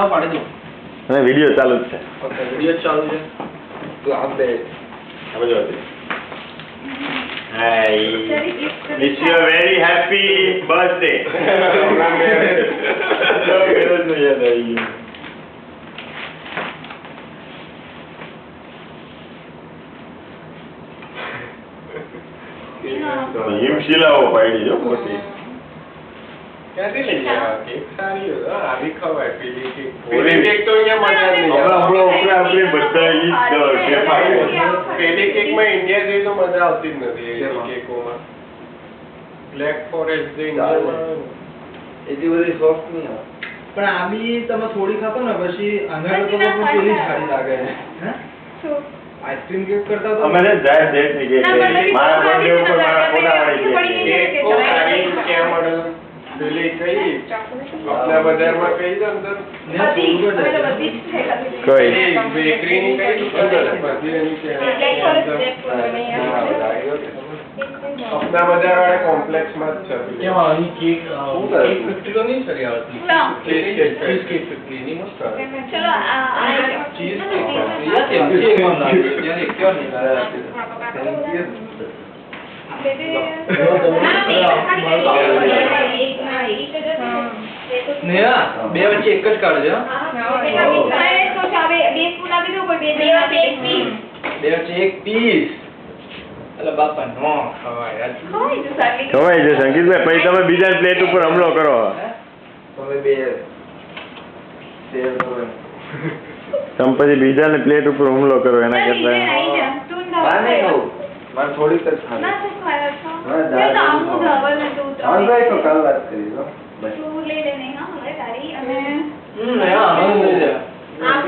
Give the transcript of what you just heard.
અને વિડિયો ચાલુ છે. ઓકે વિડિયો ચાલુ છે તો આપણે હવે જો hi wish you a very happy birthday. હિમશિલાઓ પાડી જો મોટી. ક્યાંથી લઈ ગયા કેક સારી હોય આવી ખવાય પેલી કેક તો અહીંયા મજા નહીં આપણે બધા ઈ પેલી કેક માં ઇન્ડિયા જેવી તો મજા આવતી જ નથી એ કેકોમાં બ્લેક ફોરેસ્ટ જે ઇન્ડિયામાં એટલી બધી સોફ્ટ નહીં આવે પણ આ બી તમે થોડી ખાતો ને પછી આના કરતા તો પેલી જ સારી લાગે હે આઈસ્ક્રીમ કેક કરતા તો અમે જાય ડેટ ની કેક મારા બર્થડે ઉપર મારા ફોટા પાડી કેક કો સારી ક્યાં મળે પેલી કઈ આપણા બજારમાં કઈ છે અંદર કોઈ બેકરી ની કઈ દુકાન છે બધી એની છે આપણા બજાર વાળા કોમ્પ્લેક્સ માં જ છે કેમ આની કેક કેક 50 તો નહીં સરી આવતી ચીઝ કેક 50 ની મસ્ત આવે ચલો ચીઝ કેક કેમ છે એકમ લાગે યાર એક ક્યાં નહીં લાગે નેહા બે વચ્ચે એક જ કાઢજો બે વચ્ચે એક પીસ અલા બાપા નો ખવાય ખવાય છે સંગીતભાઈ પછી તમે બીજા પ્લેટ ઉપર હુમલો કરો. તમે બે શેર કરો તમે પછી બીજાને પ્લેટ ઉપર હુમલો કરો એના કરતા માને કહું મારે થોડીક જ ખાવી હા ભાઈ તો કાલ વાત કરી દો બસ તું લઈ લેને હા હવે તારી અને નેહા મને લઈ જા આ